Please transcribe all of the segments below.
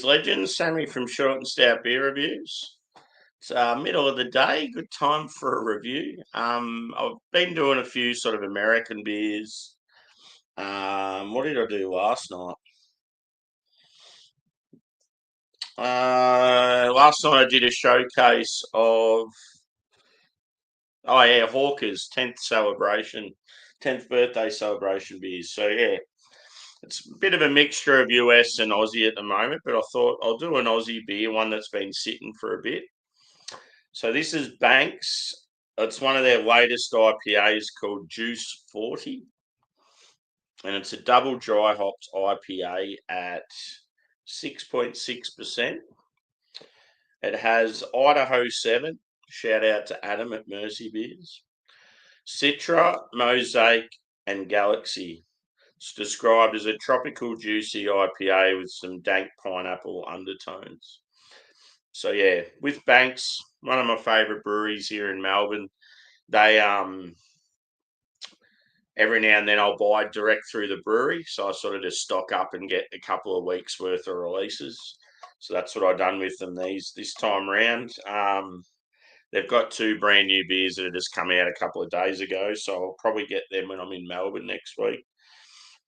Beers Legends, Sammy from Short and Stout Beer Reviews. It's middle of the day, good time for a review. I've been doing a few sort of American beers. What did I do last night? Last night I did a showcase of, Hawker's 10th birthday celebration beers. So yeah, it's a bit of a mixture of US and Aussie at the moment, but I thought I'll do an Aussie beer, one that's been sitting for a bit. So this is Banks. It's one of their latest IPAs called Juice 40. And it's a double dry hopped IPA at 6.6%. It has Idaho 7. Shout out to Adam at Mercy Beers. Citra, Mosaic, and Galaxy. It's described as a tropical juicy IPA with some dank pineapple undertones. So yeah, with Banks, one of my favourite breweries here in Melbourne. They every now and then I'll buy direct through the brewery, so I sort of just stock up and get a couple of weeks worth of releases. So that's what I've done with them this time round. They've got two brand new beers that have just come out a couple of days ago, so I'll probably get them when I'm in Melbourne next week.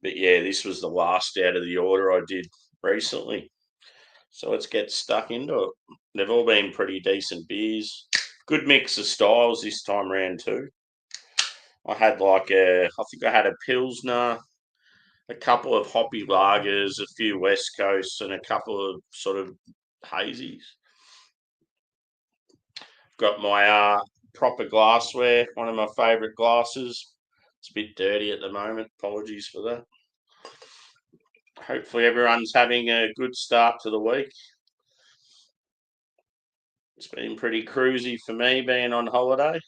But yeah, this was the last out of the order I did recently. So let's get stuck into it. They've all been pretty decent beers. Good mix of styles this time round too. I had I think I had a Pilsner, a couple of hoppy lagers, a few West Coasts, and a couple of sort of hazies. Got my proper glassware, one of my favourite glasses. It's a bit dirty at the moment. Apologies for that. Hopefully everyone's having a good start to the week. It's been pretty cruisy for me being on holiday.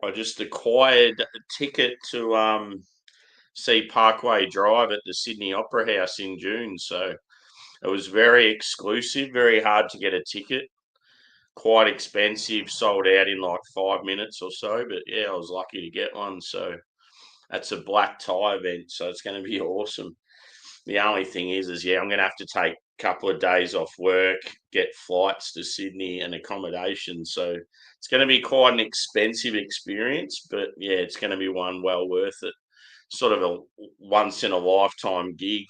I just acquired a ticket to see Parkway Drive at the Sydney Opera House in June. So it was very exclusive, very hard to get a ticket, quite expensive, sold out in like 5 minutes or so. But yeah, I was lucky to get one. So that's a black tie event. So it's going to be awesome. The only thing is I'm going to have to take a couple of days off work, get flights to Sydney and accommodation. So it's going to be quite an expensive experience, but yeah, it's going to be one well worth it. Sort of a once in a lifetime gig.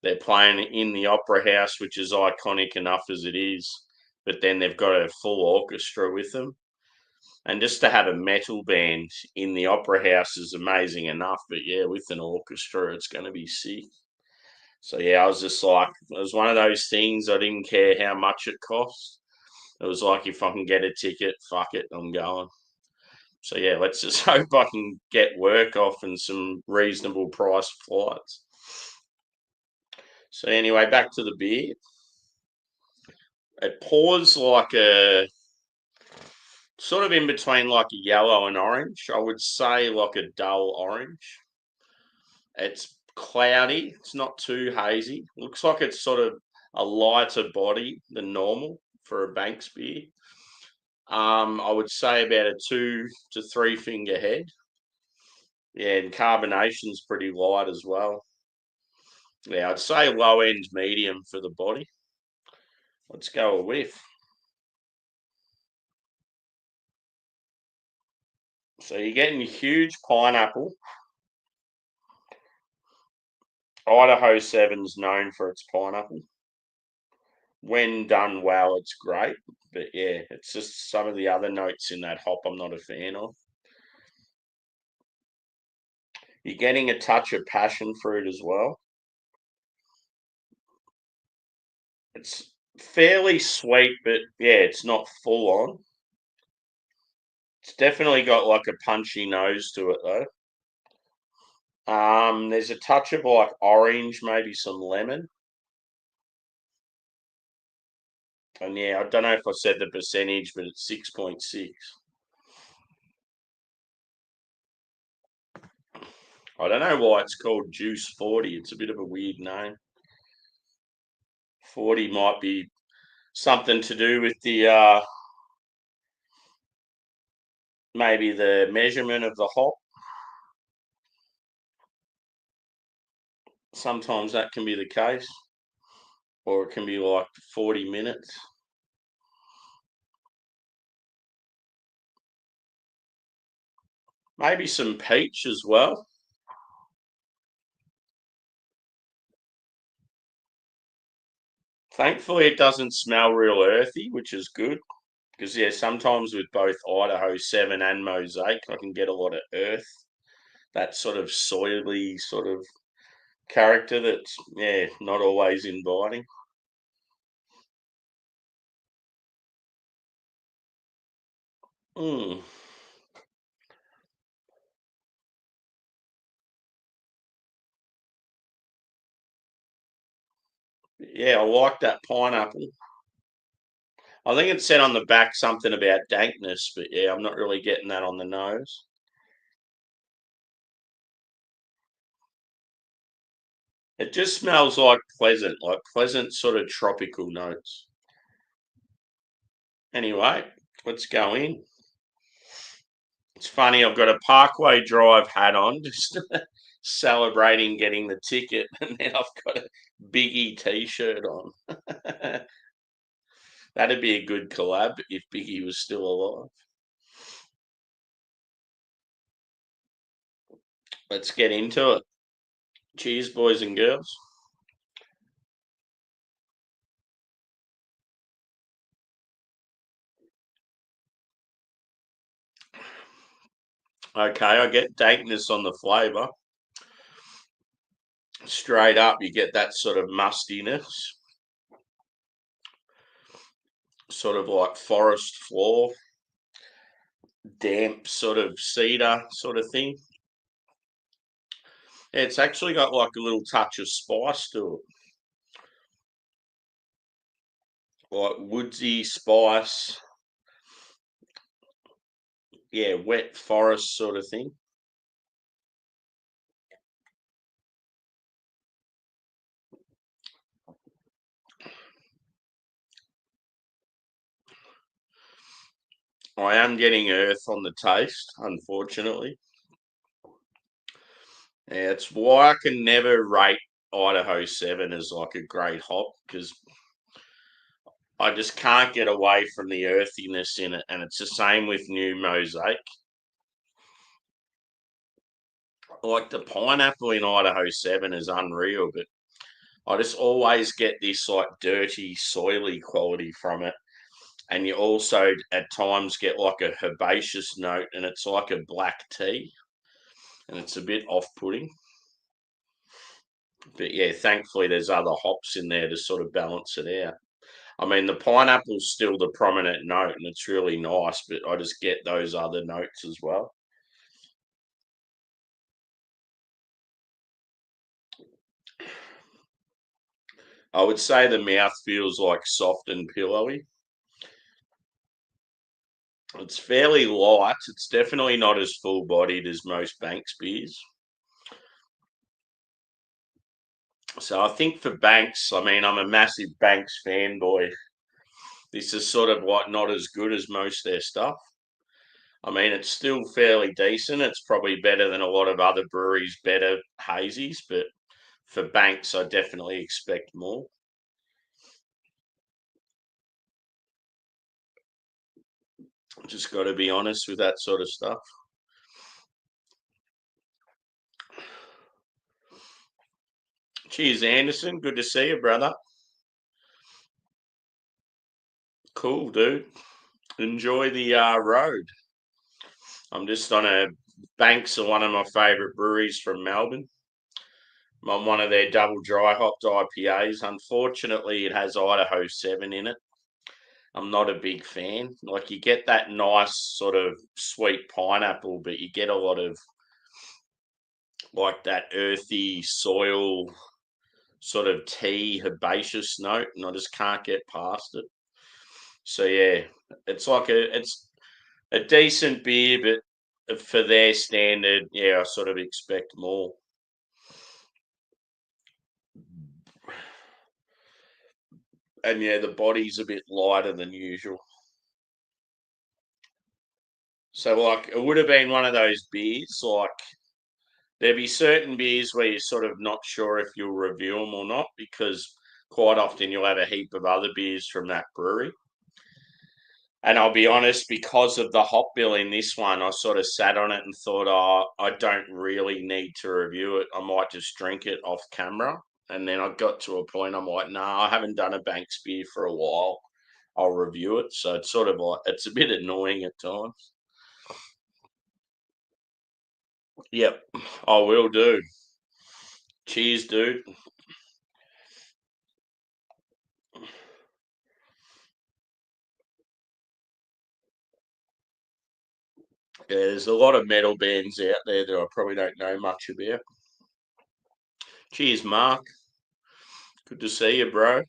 They're playing in the Opera House, which is iconic enough as it is, but then they've got a full orchestra with them. And just to have a metal band in the Opera House is amazing enough, but yeah, with an orchestra, it's going to be sick. So yeah, I was just like, it was one of those things. I didn't care how much it cost. It was like, if I can get a ticket, fuck it, I'm going. So yeah, let's just hope I can get work off and some reasonable price flights. So anyway, back to the beer. It pours like a sort of in between like a yellow and orange. I would say like a dull orange. It's cloudy. It's not too hazy. Looks like it's sort of a lighter body than normal for a Banks beer. I would say about a 2 to 3 finger head. Yeah, and carbonation's pretty light as well. Yeah, I'd say low end medium for the body. Let's go a whiff. So you're getting huge pineapple. Idaho 7's known for its pineapple. When done well, it's great. But yeah, it's just some of the other notes in that hop I'm not a fan of. You're getting a touch of passion fruit as well. It's fairly sweet, but yeah, it's not full on. It's definitely got like a punchy nose to it though. There's a touch of like orange, maybe some lemon. And yeah, I don't know if I said the percentage, but it's 6.6. I don't know why it's called Juice 40. It's a bit of a weird name. 40 might be something to do with the maybe the measurement of the hop. Sometimes that can be the case, or it can be like 40 minutes. Maybe some peach as well. Thankfully, it doesn't smell real earthy, which is good. Because, yeah, sometimes with both Idaho 7 and Mosaic, I can get a lot of earth, that sort of soily sort of character that's, yeah, not always inviting. Mm. Yeah, I like that pineapple. I think it said on the back something about dankness, but yeah, I'm not really getting that on the nose. It just smells like pleasant sort of tropical notes. Anyway, let's go in. It's funny, I've got a Parkway Drive hat on, just celebrating getting the ticket, and then I've got a Biggie t-shirt on. That'd be a good collab if Biggie was still alive. Let's get into it. Cheers, boys and girls. Okay, I get dankness on the flavour. Straight up, you get that sort of mustiness, sort of like forest floor, damp sort of cedar sort of thing. Yeah, it's actually got like a little touch of spice to it, like woodsy spice. Yeah, wet forest sort of thing. I am getting earth on the taste, unfortunately. Yeah, it's why I can never rate Idaho 7 as like a great hop because I just can't get away from the earthiness in it. And it's the same with New Mosaic. Like the pineapple in Idaho 7 is unreal, but I just always get this like dirty, soily quality from it. And you also at times get like a herbaceous note, and it's like a black tea, and it's a bit off putting. But yeah, thankfully there's other hops in there to sort of balance it out. I mean, the pineapple's still the prominent note, and it's really nice, but I just get those other notes as well. I would say the mouth feels like soft and pillowy. It's fairly light. It's definitely not as full bodied as most Banks beers. So I think for Banks, I mean, I'm a massive Banks fanboy. This is sort of like not as good as most of their stuff. I mean, it's still fairly decent. It's probably better than a lot of other breweries' better hazies, but for Banks, I definitely expect more. Just got to be honest with that sort of stuff. Cheers, Anderson. Good to see you, brother. Cool, dude. Enjoy the road. I'm just on a Banks are one of my favourite breweries from Melbourne. I'm on one of their double dry hopped IPAs. Unfortunately, it has Idaho 7 in it. I'm not a big fan. Like you get that nice sort of sweet pineapple, but you get a lot of like that earthy soil sort of tea herbaceous note, and I just can't get past it. So yeah, it's a decent beer, but for their standard, yeah, I sort of expect more. And yeah, the body's a bit lighter than usual. So like it would have been one of those beers like There'd be certain beers where you're sort of not sure if you'll review them or not, because quite often you'll have a heap of other beers from that brewery. And I'll be honest, because of the hop bill in this one, I sort of sat on it and thought, oh, I don't really need to review it. I might just drink it off camera. And then I got to a point, I'm like, no, I haven't done a Banks beer for a while. I'll review it. So it's sort of like, it's a bit annoying at times. Yep, I will do. Cheers, dude. Yeah, there's a lot of metal bands out there that I probably don't know much about. Cheers, Mark. Good to see you, bro.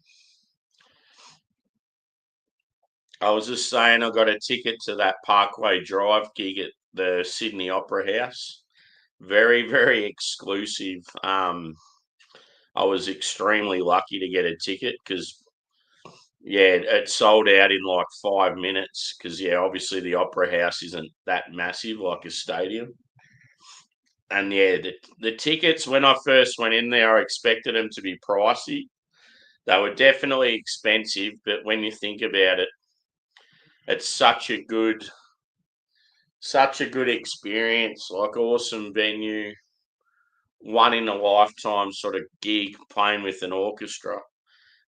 I was just saying I got a ticket to that Parkway Drive gig at the Sydney Opera House. Very, very exclusive. I was extremely lucky to get a ticket because, yeah, it sold out in like 5 minutes because, yeah, obviously the Opera House isn't that massive like a stadium. And yeah, the tickets, when I first went in there, I expected them to be pricey. They were definitely expensive, but when you think about it, it's such a good experience, like awesome venue, one in a lifetime sort of gig playing with an orchestra,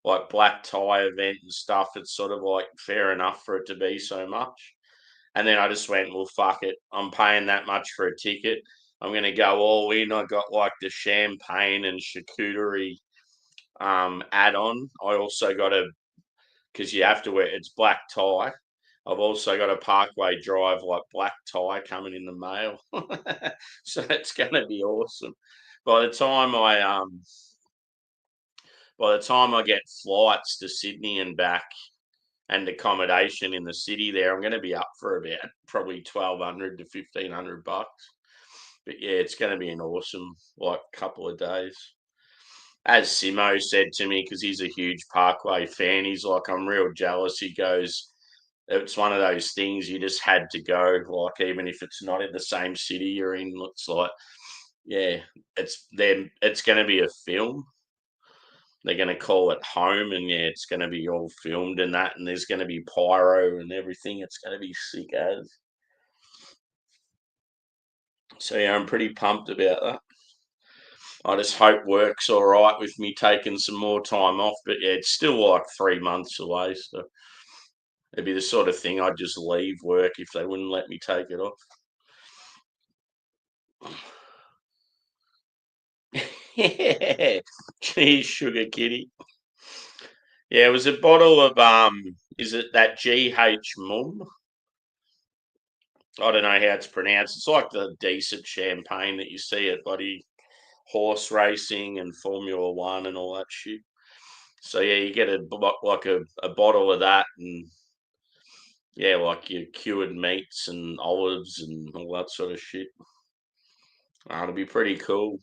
like black tie event and stuff. It's sort of like fair enough for it to be so much. And then I just went, well, fuck it. I'm paying that much for a ticket. I'm going to go all in. I got like the champagne and charcuterie add on. I also got because you have to wear it's black tie. I've also got a Parkway Drive like black tie coming in the mail, so it's going to be awesome. By the time I get flights to Sydney and back and accommodation in the city there, I'm going to be up for about probably 1,200 to 1,500 bucks. But yeah, it's going to be an awesome like couple of days. As Simo said to me, because he's a huge Parkway fan, he's like, I'm real jealous. He goes, it's one of those things you just had to go, like even if it's not in the same city you're in. Looks like, yeah, it's going to be a film. They're going to call it Home, and yeah, it's going to be all filmed and that, and there's going to be pyro and everything. It's going to be sick as. So yeah, I'm pretty pumped about that. I just hope work's all right with me taking some more time off, but yeah, it's still like 3 months away, so it'd be the sort of thing I'd just leave work if they wouldn't let me take it off. Yeah, geez, sugar kitty. Yeah, it was a bottle of is it that GH Mum? I don't know how it's pronounced. It's like the decent champagne that you see at bloody horse racing and Formula One and all that shit. So yeah, you get like a bottle of that, and yeah, like your cured meats and olives and all that sort of shit. It'll be pretty cool.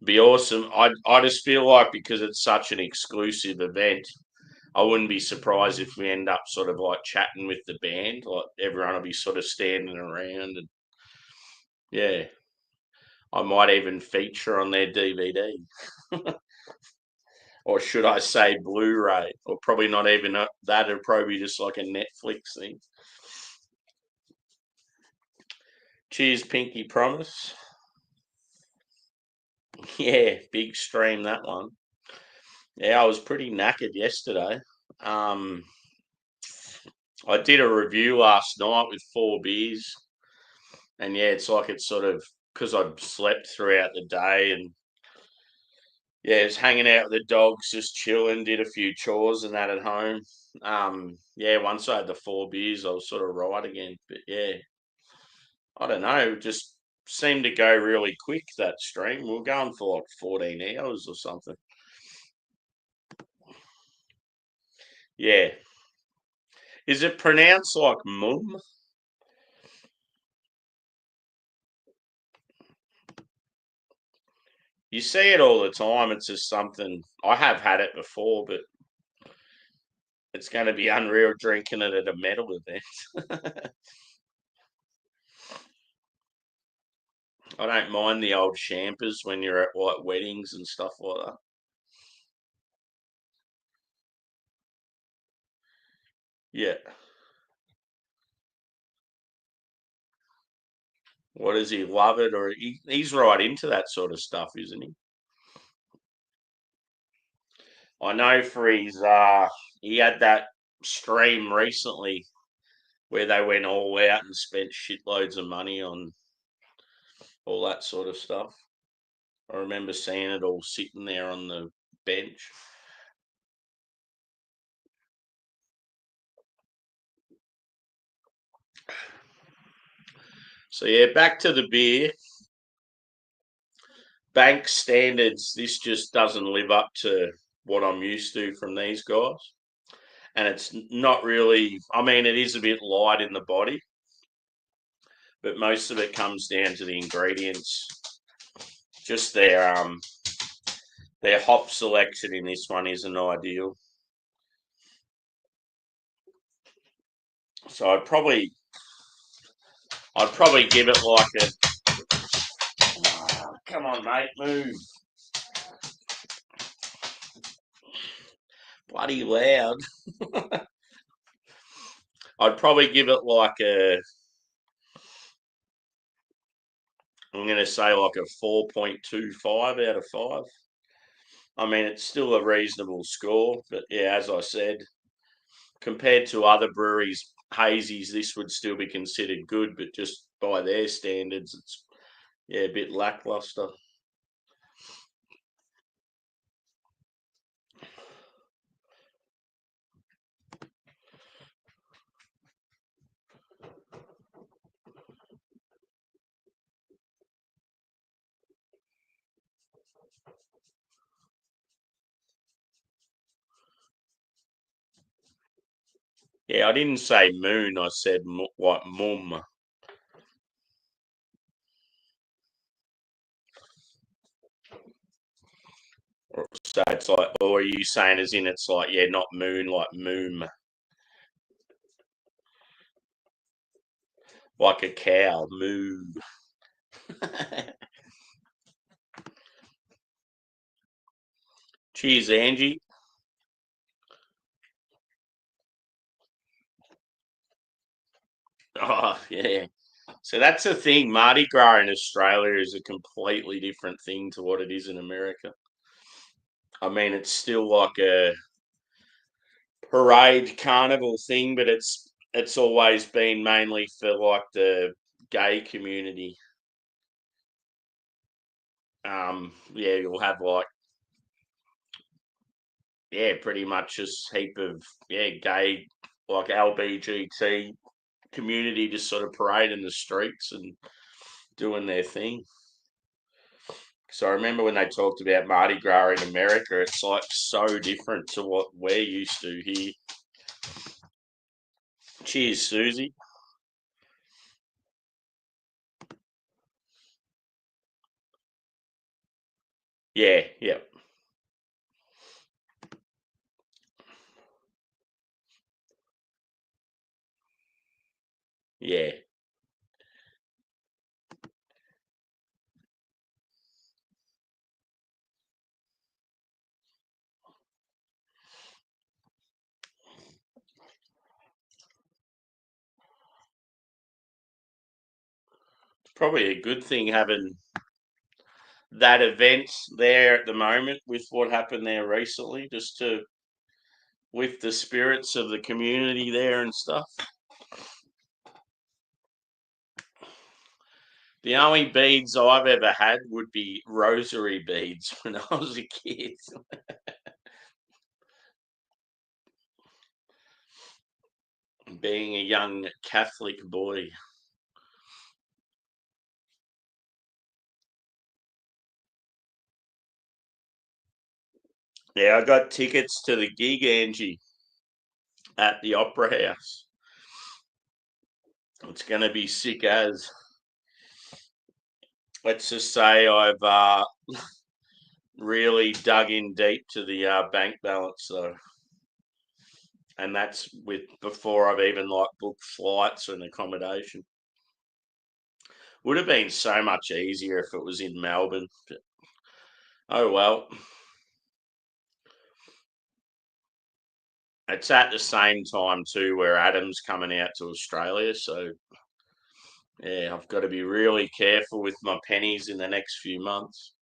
Be awesome. I just feel like because it's such an exclusive event, I wouldn't be surprised if we end up sort of like chatting with the band. Like everyone will be sort of standing around, and yeah, I might even feature on their DVD. Or should I say Blu-ray? Or probably not even that. It'll probably be just like a Netflix thing. Cheers, Pinky Promise. Yeah, big stream that one. Yeah, I was pretty knackered yesterday. Um, I did a review last night with 4 beers, and yeah, it's like it's sort of because I'd slept throughout the day and yeah, was hanging out with the dogs, just chilling, did a few chores and that at home. Yeah, once I had the 4 beers, I was sort of right again. But yeah, I don't know, it just seemed to go really quick that stream. We were going for like 14 hours or something. Yeah. Is it pronounced like mum? You see it all the time. It's just something I have had it before, but it's going to be unreal drinking it at a metal event. I don't mind the old champers when you're at like weddings and stuff like that. Yeah. What does he love it, or he's right into that sort of stuff, isn't he? I know for his he had that stream recently where they went all out and spent shitloads of money on all that sort of stuff. I remember seeing it all sitting there on the bench. So yeah, back to the beer. Bank standards, this just doesn't live up to what I'm used to from these guys. And it's not really, I mean, it is a bit light in the body, but most of it comes down to the ingredients. Just their hop selection in this one isn't ideal. So I'd probably give it like a come on mate, move. Bloody loud. I'd probably give it like a I'm gonna say like a 4.25 out of 5. I mean it's still a reasonable score, but yeah, as I said, compared to other breweries, hazies, this would still be considered good, but just by their standards, it's yeah a bit lackluster. Yeah, I didn't say moon. I said what mum. So it's like, or are you saying as in it's like yeah, not moon, like moom, like a cow, moo. Cheers, Angie. Oh yeah. So that's the thing. Mardi Gras in Australia is a completely different thing to what it is in America. I mean, it's still like a parade carnival thing, but it's always been mainly for like the gay community. Yeah, you'll have like yeah, pretty much just heap of yeah gay like LBGT community just sort of parading the streets and doing their thing. So I remember when they talked about Mardi Gras in America, it's like so different to what we're used to here. Cheers, Susie. Yeah, yeah, yeah. It's probably a good thing having that event there at the moment with what happened there recently, just to lift the spirits of the community there and stuff. The only beads I've ever had would be rosary beads when I was a kid. Being a young Catholic boy. Yeah, I got tickets to the gig, Angie, at the Opera House. It's going to be sick as. Let's just say I've really dug in deep to the bank balance, though. And that's with before I've even like booked flights and accommodation. Would have been so much easier if it was in Melbourne. But, oh well. It's at the same time too where Adam's coming out to Australia, so yeah, I've got to be really careful with my pennies in the next few months.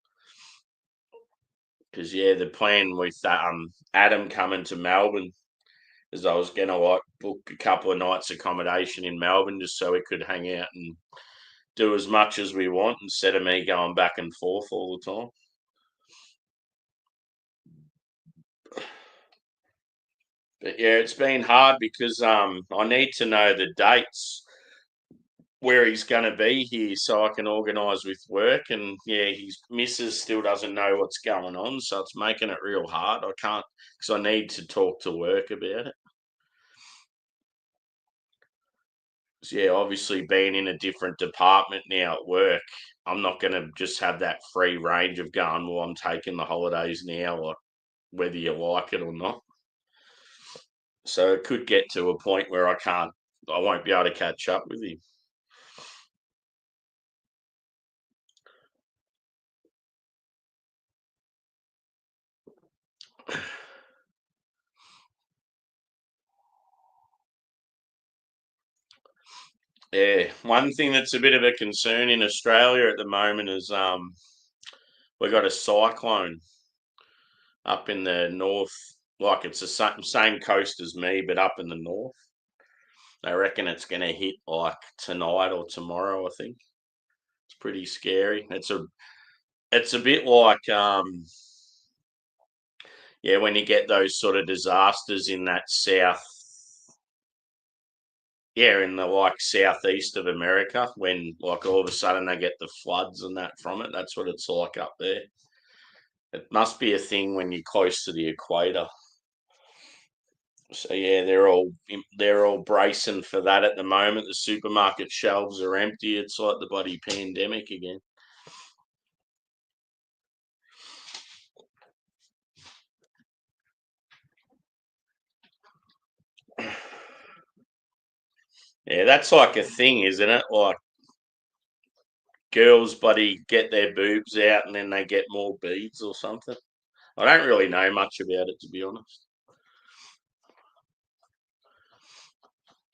Because yeah, the plan with Adam coming to Melbourne is I was gonna like book a couple of nights accommodation in Melbourne just so we could hang out and do as much as we want instead of me going back and forth all the time. But yeah, it's been hard because I need to know the dates where he's going to be here so I can organise with work. And yeah, his missus still doesn't know what's going on, so it's making it real hard. I can't because I need to talk to work about it. So yeah, obviously being in a different department now at work, I'm not going to just have that free range of going. Well, I'm taking the holidays now, like whether you like it or not. So it could get to a point where I won't be able to catch up with him. Yeah, one thing that's a bit of a concern in Australia at the moment is we got a cyclone up in the north. Like it's the same coast as me, but up in the north. They reckon it's going to hit like tonight or tomorrow. I think it's pretty scary. It's a bit like yeah, when you get those sort of disasters in that south, yeah, in the like southeast of America, when like all of a sudden they get the floods and that from it. That's what it's like up there. It must be a thing when you're close to the equator. So yeah, they're all bracing for that at the moment. The supermarket shelves are empty. It's like the bloody pandemic again. Yeah, that's like a thing, isn't it? Like girls, buddy, get their boobs out and then they get more beads or something. I don't really know much about it, to be honest.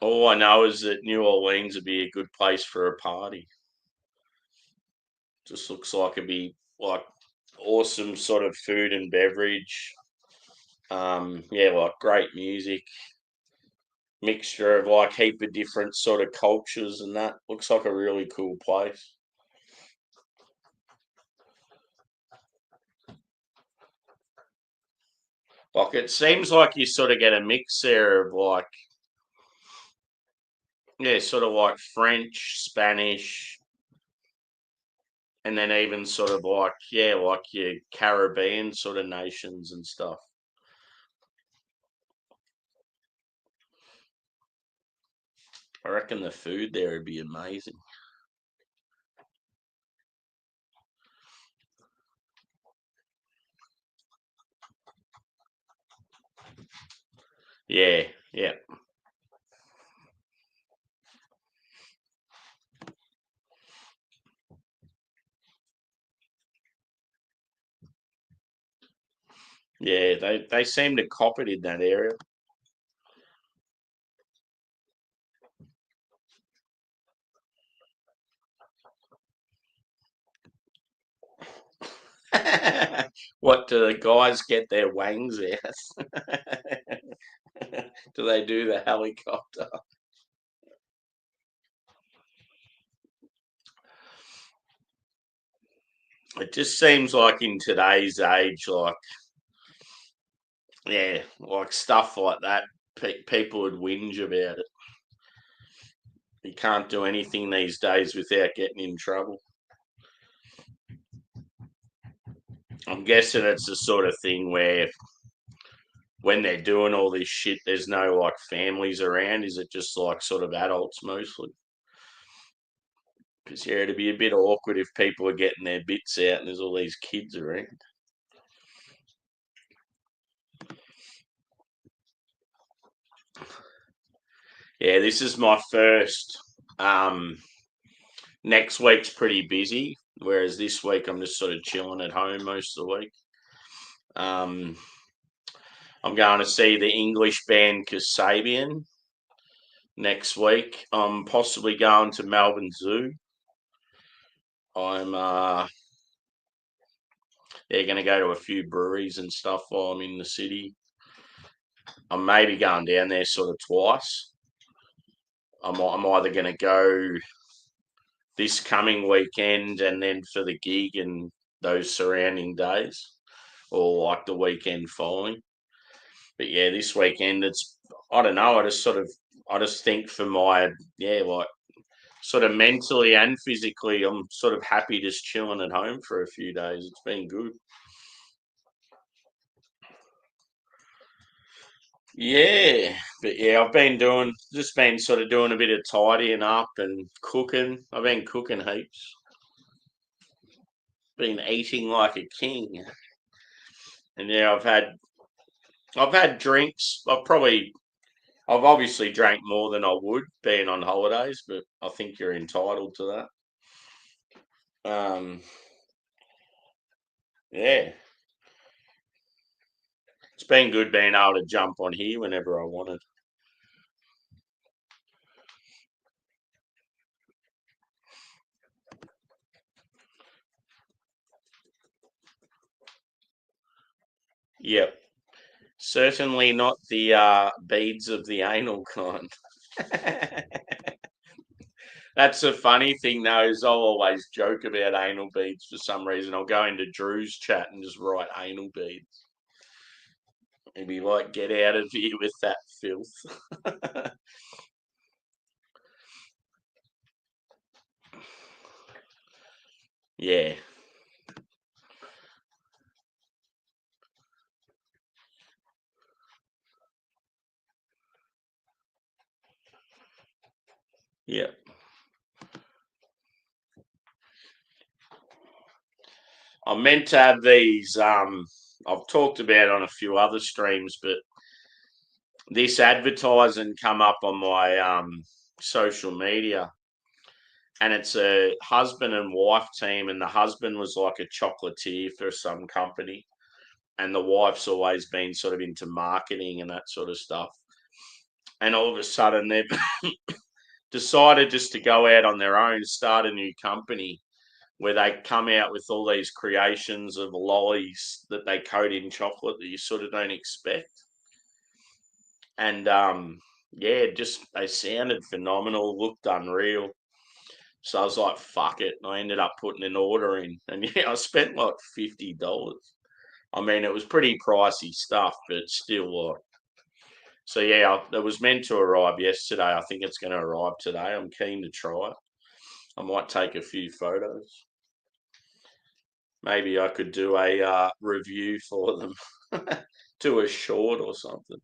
All I know is that New Orleans would be a good place for a party. Just looks like it'd be like awesome sort of food and beverage. Yeah, like great music, mixture of like heap of different sort of cultures, and that looks like a really cool place. Like it seems like you sort of get a mix there of like yeah, sort of like French, Spanish, and then even sort of like yeah, like your Caribbean sort of nations and stuff. I reckon the food there would be amazing. Yeah, yeah, yeah. They seem to cop it in that area. What do the guys get their wangs out? Do they do the helicopter? It just seems like in today's age, like yeah, like stuff like that, people would whinge about it. You can't do anything these days without getting in trouble. I'm guessing it's the sort of thing where when they're doing all this shit, there's no like families around. Is it just like sort of adults mostly? Because yeah, it'd be a bit awkward if people are getting their bits out and there's all these kids around. Yeah, this is my first um Next week's pretty busy, whereas this week I'm just sort of chilling at home most of the week. Um, I'm going to see the English band Kasabian next week. I'm possibly going to Melbourne Zoo. I'm they're going to go to a few breweries and stuff while I'm in the city. I'm maybe going down there sort of twice. I'm either going to go this coming weekend and then for the gig and those surrounding days, or like the weekend following. But yeah, this weekend it's I don't know. I just think for my like sort of mentally and physically, I'm sort of happy just chilling at home for a few days. It's been good. Yeah, but yeah, I've been sort of doing a bit of tidying up and cooking. I've been cooking heaps. Been eating like a king. And yeah, I've had drinks. I've obviously drank more than I would being on holidays, but I think you're entitled to that. Yeah, it's been good being able to jump on here whenever I wanted. Yep, certainly not the beads of the anal kind. That's a funny thing, though, is I'll always joke about anal beads for some reason. I'll go into Drew's chat and just write anal beads. And be like, get out of here with that filth. Yeah, yeah. I'm meant to have these. I've talked about on a few other streams, but this advertising come up on my social media, and it's a husband and wife team, and the husband was like a chocolatier for some company, and the wife's always been sort of into marketing and that sort of stuff. And all of a sudden, they've decided just to go out on their own, start a new company where they come out with all these creations of lollies that they coat in chocolate that you sort of don't expect. And yeah, just they sounded phenomenal, looked unreal. So I was like, fuck it. And I ended up putting an order in. And yeah, I spent like $50. I mean, it was pretty pricey stuff, but still like. So yeah, it was meant to arrive yesterday. I think it's going to arrive today. I'm keen to try it. I might take a few photos. Maybe I could do a review for them, do a short or something.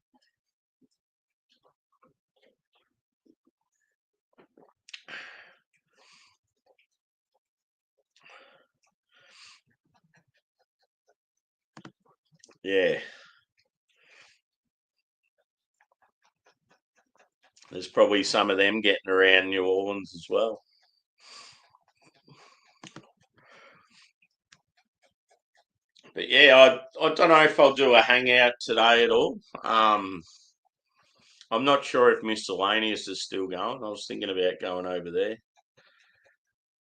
Yeah, there's probably some of them getting around New Orleans as well. But yeah, I don't know if I'll do a hangout today at all. I'm not sure if miscellaneous is still going. I was thinking about going over there.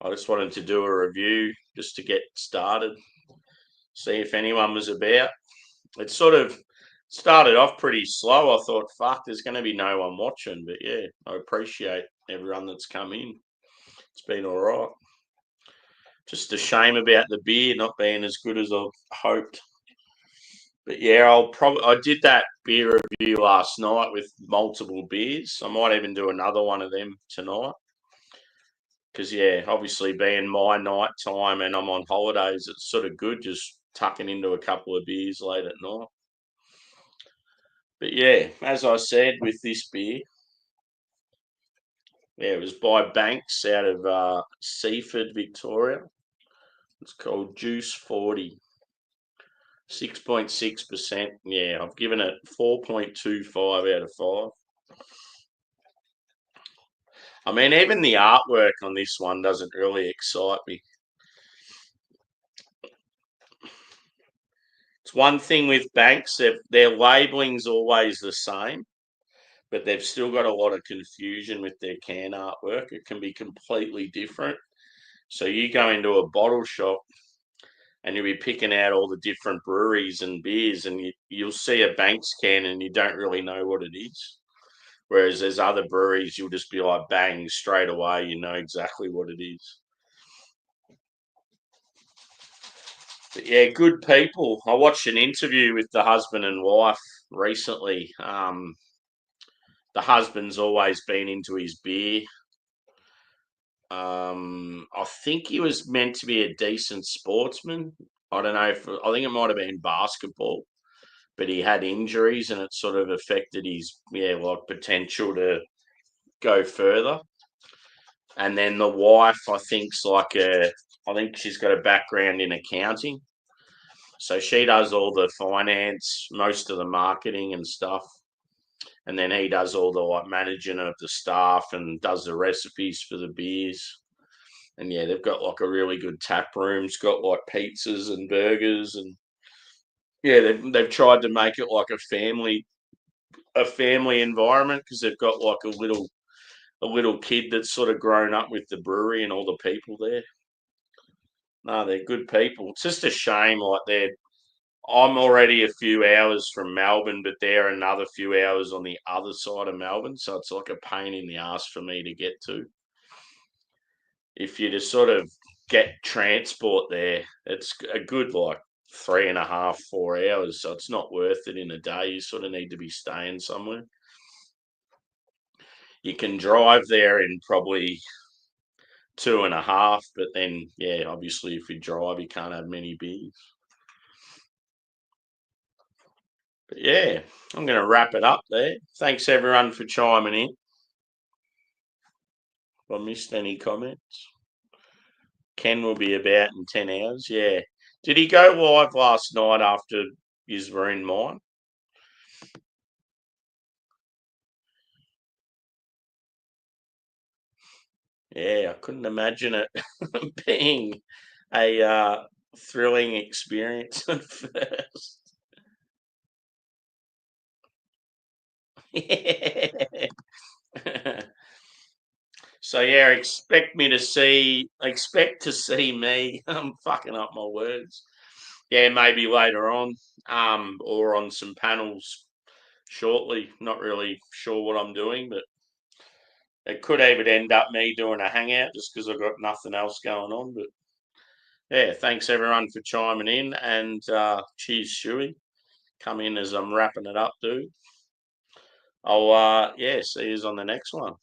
I just wanted to do a review just to get started, see if anyone was about. It sort of started off pretty slow. I thought, fuck, there's going to be no one watching. But yeah, I appreciate everyone that's come in. It's been all right. Just a shame about the beer not being as good as I hoped. But yeah, I did that beer review last night with multiple beers. I might even do another one of them tonight. Because yeah, obviously being my night time and I'm on holidays, it's sort of good just tucking into a couple of beers late at night. But yeah, as I said with this beer, yeah, it was by Banks out of Seaford, Victoria. It's called Juice 40. 6.6%. Yeah, I've given it 4.25 out of 5. I mean, even the artwork on this one doesn't really excite me. It's one thing with banks, their labelling's always the same, but they've still got a lot of confusion with their can artwork. It can be completely different. So you go into a bottle shop and you'll be picking out all the different breweries and beers, and you'll see a Banks can and you don't really know what it is. Whereas there's other breweries, you'll just be like, bang, straight away, you know exactly what it is. But yeah, good people. I watched an interview with the husband and wife recently. The husband's always been into his beer. I think he was meant to be a decent sportsman. I don't know if I think it might have been basketball, but he had injuries and it sort of affected his potential to go further. And then the wife, I think she's got a background in accounting, so she does all the finance, most of the marketing and stuff. And then he does all the managing of the staff and does the recipes for the beers. And yeah, they've got a really good tap room. It's got pizzas and burgers, and yeah, they've tried to make it like a family environment, because they've got a little kid that's sort of grown up with the brewery and all the people there. No, they're good people. It's just a shame, I'm already a few hours from Melbourne, but they're another few hours on the other side of Melbourne, so it's like a pain in the ass for me to get to. If you just sort of get transport there, it's a good 3.5, 4 hours. So it's not worth it in a day. You sort of need to be staying somewhere. You can drive there in probably 2.5, but then yeah, obviously if you drive, you can't have many beers. But yeah, I'm going to wrap it up there. Thanks everyone for chiming in. If I missed any comments, Ken will be about in 10 hours. Yeah. Did he go live last night after you were in mine? Yeah, I couldn't imagine it being a thrilling experience at first. Yeah. So yeah, expect to see me. I'm fucking up my words. Yeah, maybe later on, or on some panels shortly. Not really sure what I'm doing, but it could even end up me doing a hangout just because I've got nothing else going on. But yeah, thanks everyone for chiming in, and cheers, Shuey. Come in as I'm wrapping it up, dude. I'll see you on the next one.